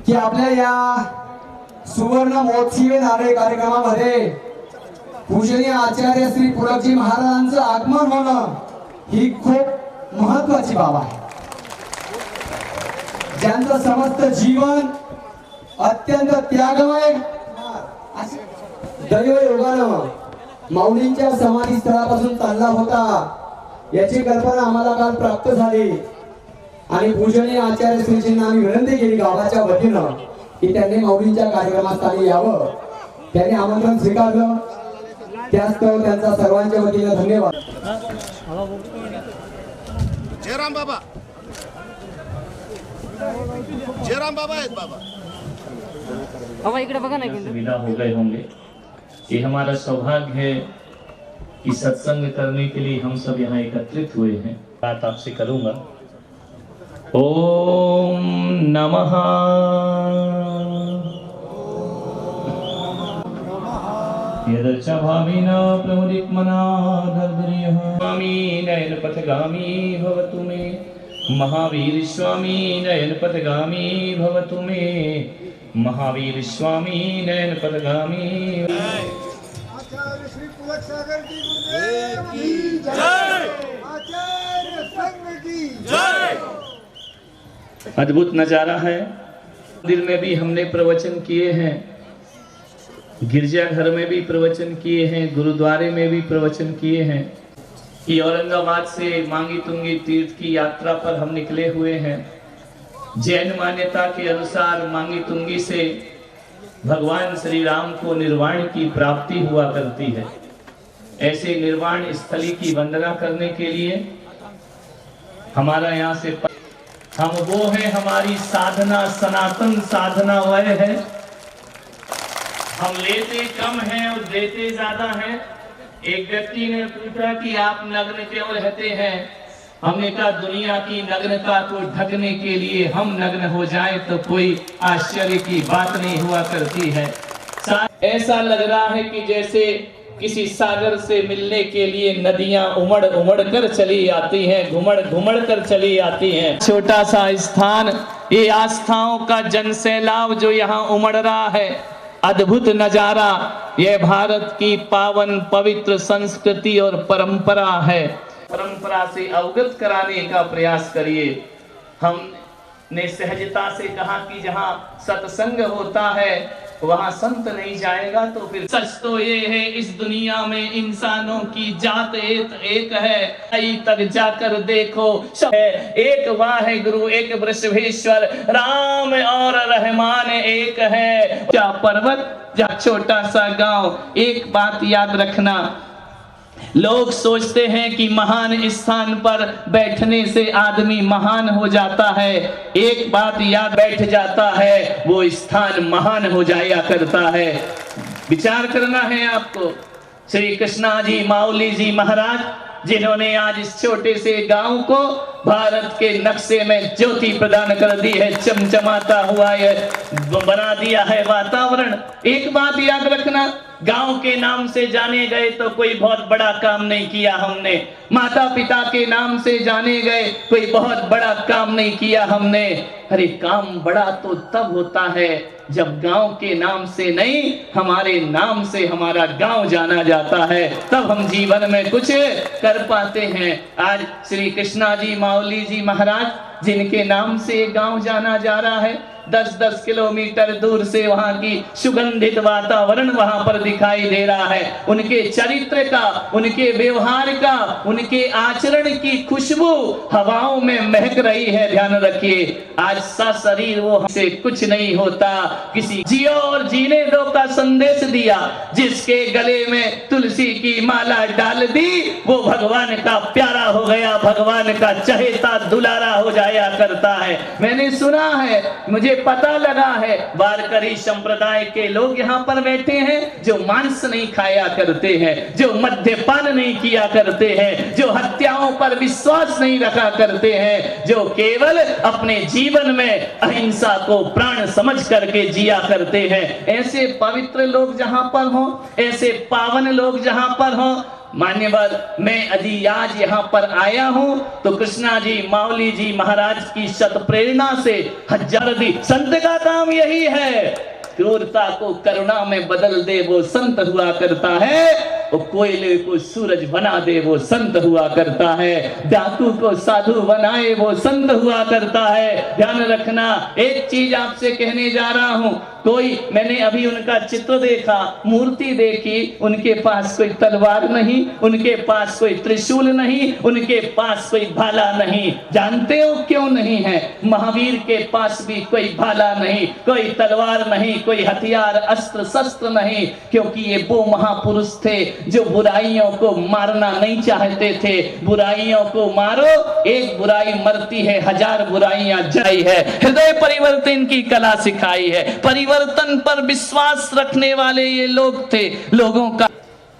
की आपल्या या सुवर्ण महोत्सवी नारळी कार्यक्रमामध्ये पूजनीय आचार्य श्री पुलकजी महाराजांचं आगमन होणं ही खूप महत्वाची बाब आहे। ज्यांचं समस्त जीवन अत्यंत त्यागमय दैवयोगानं माऊलींच्या समाधी स्थळापासून चालला होता याची कल्पना आम्हाला काल प्राप्त झाली आणि पूजनीय आचार्य श्रीजींना आम्ही विनंती केली गावाच्या वतीनं की त्यांनी माऊलींच्या कार्यक्रमास्थळी यावं। त्यांनी आमंत्रण स्वीकारलं, त्यास्तव त्यांचा सर्वांच्या वतीनं धन्यवाद। जयराम बाबा, जयराम बाबा आहेत बाबा। बाबा इकडे बघा ना, विदा हो गए होंगे। ये हमारा सौभाग्य है कि सत्संग करने के लिए हम सब यहाँ एकत्रित हुए हैं। बात आपसे करूंगा। ओम नमः यदर्चा भाविना प्रमुदितमना धर्धरियः स्वामी नयन पथगामी भवतु मे। महावीर स्वामी नयन पथगामी भवतु मे। महावीर स्वामी नयन पथगामी। आचार्य श्री पुलक सागर जी गुरुदेव की जय। आचार्य संघ की जय। अद्भुत नजारा है। मंदिर में भी हमने प्रवचन किए हैं, गिरजाघर में भी प्रवचन किए हैं, गुरुद्वारे में भी प्रवचन किए हैं कि औरंगाबाद से मांगी तुंगी तीर्थ की यात्रा पर हम निकले हुए हैं। जैन मान्यता के अनुसार मांगी तुंगी से भगवान श्री राम को निर्वाण की प्राप्ति हुआ करती है। ऐसे निर्वाण स्थली की वंदना करने के लिए हमारा यहाँ से हम वो है, हमारी साधना सनातन साधना वह है। हम लेते कम हैं और देते ज्यादा हैं। एक व्यक्ति ने पूछा कि आप नग्न क्यों रहते हैं? हमने कहा दुनिया की नग्नता को ढकने के लिए हम नग्न हो जाएं तो कोई आश्चर्य की बात नहीं हुआ करती है। ऐसा लग रहा है कि जैसे किसी सागर से मिलने के लिए नदियां उमड़ उमड़ कर चली आती हैं, घुमड़ घुमड़ कर चली आती हैं। छोटा सा स्थान, ये आस्थाओं का जनसैलाब जो यहाँ उमड़ रहा है, अद्भुत नजारा। यह भारत की पावन पवित्र संस्कृति और परंपरा है। परंपरा से अवगत कराने का प्रयास करिए। हमने सहजता से कहा कि जहाँ सत्संग होता है वहाँ संत नहीं जाएगा तो फिर सच तो ये है, इस दुनिया में इंसानों की जात एक है। कहीं तक जाकर देखो सब है एक। वाहे गुरु एक वृषभेश्वर, राम और रहमान एक है। क्या पर्वत, क्या छोटा सा गांव। एक बात याद रखना, लोग सोचते हैं कि महान स्थान पर बैठने से आदमी महान हो जाता है। एक बात याद बैठ जाता है, वो स्थान महान हो जाया करता है। विचार करना है आपको। श्री कृष्णा जी माऊली जी महाराज जिन्होंने आज इस छोटे से गांव को भारत के नक्शे में ज्योति प्रदान कर दी है, चमचमाता हुआ ये बना दिया है वातावरण। एक बात याद रखना, गांव के नाम से जाने गए तो कोई बहुत बड़ा काम नहीं किया हमने। माता पिता के नाम से जाने गए, कोई बहुत बड़ा काम नहीं किया हमने। अरे काम बड़ा तो तब होता है जब गांव के नाम से नहीं, हमारे नाम से हमारा गांव जाना जाता है, तब हम जीवन में कुछ कर पाते हैं। आज श्री कृष्णा जी माऊली जी महाराज जिनके नाम से गांव जाना जा रहा है, 10-10 किलोमीटर दूर से वहां की सुगंधित वातावरण वहां पर दिखाई दे रहा है। उनके चरित्र का, उनके व्यवहार का, उनके आचरण की खुशबू हवाओं में महक रही है। ध्यान रखिए, आज सशरीर वो से कुछ नहीं होता। किसी जियो और जीने दो का संदेश दिया, जिसके गले में तुलसी की माला डाल दी, वो भगवान का प्यारा हो गया, भगवान का चहेता दुलारा हो जाया करता है। मैंने सुना है, मुझे पता लगा है, वारकरी संप्रदाय के लोग यहाँ पर बैठे हैं जो मांस नहीं खाया करते हैं, जो मद्यपान नहीं किया करते हैं, जो हत्याओं पर विश्वास नहीं रखा करते हैं, जो केवल अपने जीवन में अहिंसा को प्राण समझ करके जिया करते हैं। ऐसे पवित्र लोग जहाँ पर हों, ऐसे पावन लोग जहाँ पर हों, मान्यवर, मैं यदि आज यहाँ पर आया हूँ तो कृष्णा जी, माउली जी महाराज की शत प्रेरणा से हजार दी। संत का काम यही है, क्रूरता को करुणा में बदल दे वो संत हुआ करता है, वो कोयले को सूरज बना दे वो संत हुआ करता है, डाकू को साधु बनाए वो संत हुआ करता है। ध्यान रखना, एक चीज आपसे कहने जा रहा हूं, कोई, मैंने अभी उनका चित्र देखा, मूर्ति देखी, उनके पास कोई तलवार नहीं, उनके पास कोई त्रिशूल नहीं, उनके पास कोई भाला नहीं। जानते हो क्यों नहीं है? महावीर के पास भी कोई भाला नहीं, कोई तलवार नहीं, कोई हथियार अस्त्र शस्त्र नहीं, क्योंकि ये वो महापुरुष थे जो बुराइयों को मारना नहीं चाहते थे। बुराइयों को मारो, एक बुराई मरती है, हजार बुराइयां जाई है। हृदय परिवर्तन की कला सिखाई है, परिवर्तन पर विश्वास रखने वाले ये लोग थे। लोगों का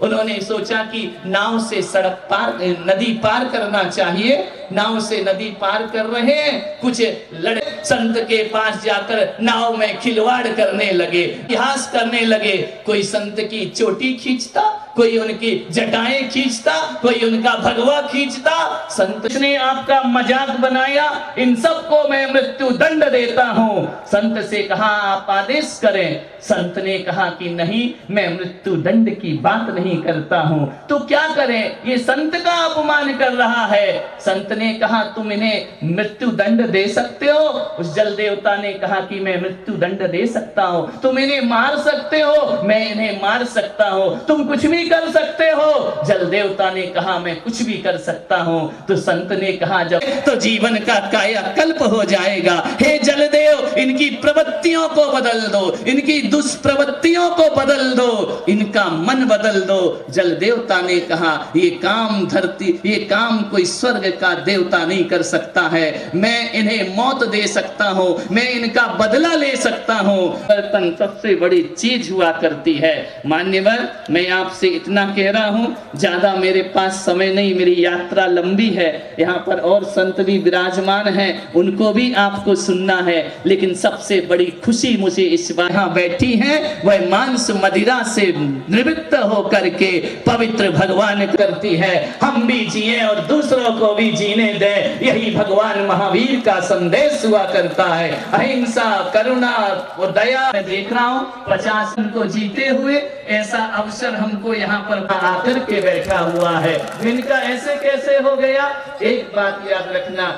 उन्होंने सोचा कि नाव से सड़क पार, नदी पार करना चाहिए। नाव से नदी पार कर रहे हैं, कुछ लड़के संत के पास जाकर नाव में खिलवाड़ करने लगे, इतिहास करने लगे। कोई संत की चोटी खींचता, कोई उनकी जटाएं खींचता, कोई उनका भगवा खींचता। संत ने आपका मजाक बनाया, इन सबको मैं मृत्यु दंड देता हूं। संत से कहा आप आदेश करें। संत ने कहा कि नहीं, मैं मृत्यु दंड की बात नहीं करता हूं। तो क्या करें, ये संत का अपमान कर रहा है। संत ने कहा तुम इन्हें मृत्यु दंड दे सकते हो? उस जल देवता ने कहा कि मैं मृत्यु दंड दे सकता हूं। तुम इन्हें मार सकते हो? मैं इन्हें मार सकता हूं। तुम कुछ भी कर सकते हो? जल देवता ने कहा मैं कुछ भी कर सकता हूं। तो संत ने कहा जब तो जीवन का कायाकल्प हो जाएगा। हे जलदेव, इनकी प्रवृत्तियों को बदल दो, इनकी दुष्प्रवृत्तियों को बदल दो, इनका मन बदल दो। जल देवता ने कहा ये काम धरती, ये काम कोई स्वर्ग का देवता नहीं कर सकता है। मैं इन्हें मौत दे सकता हूं, मैं इनका बदला ले सकता हूं। परिवर्तन सबसे बड़ी चीज हुआ करती है। मान्यवर, मैं आपसे इतना कह रहा हूं, ज्यादा मेरे पास समय नहीं, मेरी यात्रा लंबी है। यहाँ पर और संत भी विराजमान हैं, उनको भी आपको सुनना है। लेकिन सबसे बड़ी खुशी मुझे इस बार यहाँ बैठी है, वह मांस मदिरा से निवृत्त होकर के पवित्र भगवान करती है। हम भी जिए और दूसरों को भी जीने दें, यही भगवान महावीर का संदेश हुआ करता है। अहिंसा, करुणा और दया। मैं देख रहा हूँ 50 को जीते हुए ऐसा अवसर हमको यहाँ पर आकर के बैठा हुआ है। इनका ऐसे कैसे हो गया? एक बात याद रखना,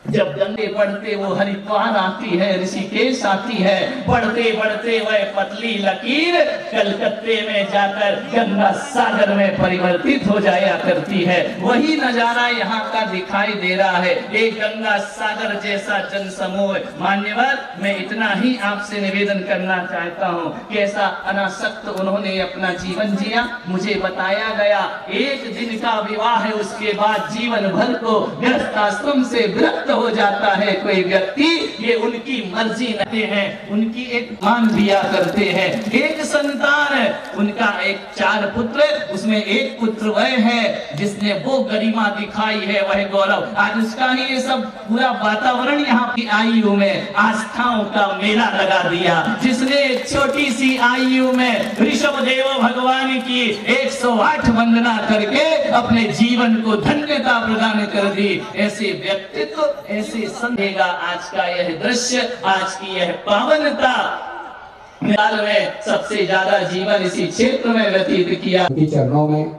जब गंगे बढ़ते वो हरिद्वार आती है, ऋषिकेश आती है, बढ़ते बढ़ते वह पतली लकीर कलकत्ते में जाकर गंगा सागर में परिवर्तित हो जाया करती है। वही नजारा यहाँ का दिखाई दे रहा है, एक गंगा सागर जैसा जनसमूह। मान्यवर, मैं इतना ही आपसे निवेदन करना चाहता हूँ कि ऐसा अनासक्त उन्होंने अपना जीवन जिया। मुझे बताया गया एक दिन का विवाह है, उसके बाद जीवन भर को गृहस्थ आश्रम से विरक्त हो जाता है कोई व्यक्ति। ये उनकी मर्जी नहीं है, उनकी एक मान दिया करते हैं। एक संतान है उनका, एक 4 पुत्र, उसमें एक पुत्र वह है जिसने वो गरिमा दिखाई है, वह गौरव। आज उसका ही ये सब पूरा वातावरण यहाँ की आयु में आस्थाओं का मेला लगा दिया, जिसने छोटी सी आयु में ऋषभ देव भगवान की 108 वंदना करके अपने जीवन को धन्यता प्रदान कर दी। ऐसे व्यक्तित्व, ऐसे संदेगा आज का यह दृश्य, आज की यह पावनता में सबसे ज्यादा जीवन इसी क्षेत्र में व्यतीत किया। उनके चरणों में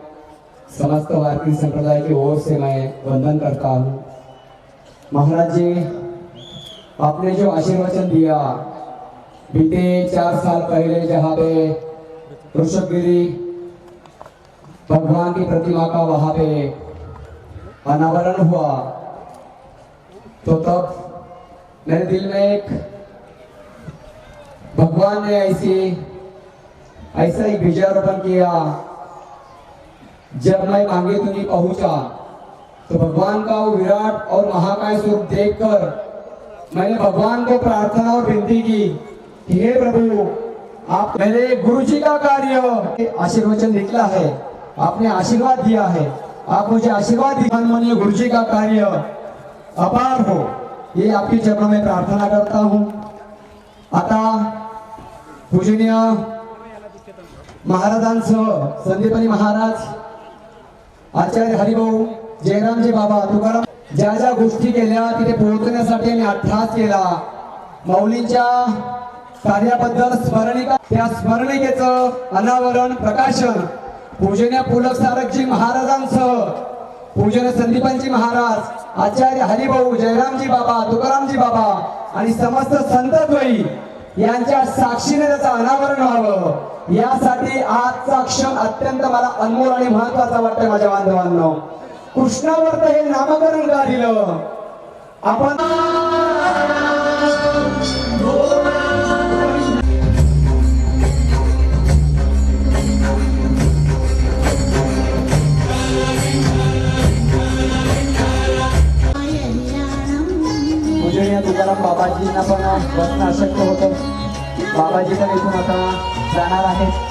समस्त वारकरी संप्रदाय की ओर से मैं वंदन करता हूँ। महाराज जी, आपने जो आशीर्वचन दिया, बीते 4 साल पहले जहाँ पे ऋषभगिरी भगवान की प्रतिमा का वहां पे अनावरण हुआ, तो तब मेरे दिल में एक भगवान ने ऐसा ही बीजारोपण किया। जब मैं मांगे तुनी पहुंचा तो भगवान का वो विराट और महाकाय स्वरूप देखकर मैंने भगवान को प्रार्थना और विनती की कि हे प्रभु, आप मेरे गुरु जी का कार्य आशीर्वचन निकला है, आपने आशीर्वाद दिया है, आप मुझे आशीर्वाद दिया, माननीय गुरु जी का कार्य अपार हो, ये आपके चरणों में प्रार्थना करता हूँ। आता पूजनीय महाराजांसह संदीपनी महाराज आचार्य हरिभाऊ जयरामजी बाबा तुकाराम ज्या ज्या गोष्टी केल्या तिथे पोहोचण्यासाठी आम्ही अट्टहास केला. माऊलींच्या कार्याबद्दल स्मरणिका, त्या स्मरणिकेचं अनावरण प्रकाशन पूजनीय पुलक सारकजी महाराजांसह पूजनीय संदीपांजी महाराज, आचार्य हरिभाऊ जयरामजी बाबा तुकारामजी बाबा आणि समस्त संतद्वयी यांच्या साक्षीने त्याचं अनावरण व्हावं यासाठी आजचा क्षण अत्यंत मला अनमोल आणि महत्वाचा वाटतोय. माझ्या बांधवांनो, कृष्णावर्त हे नामकरण का दिलं आपण? पूजनीय तुकाराम बाबाजींना पण बसणं अशक्य होतं. बाबाजी पण इथून आता जाणार आहेत.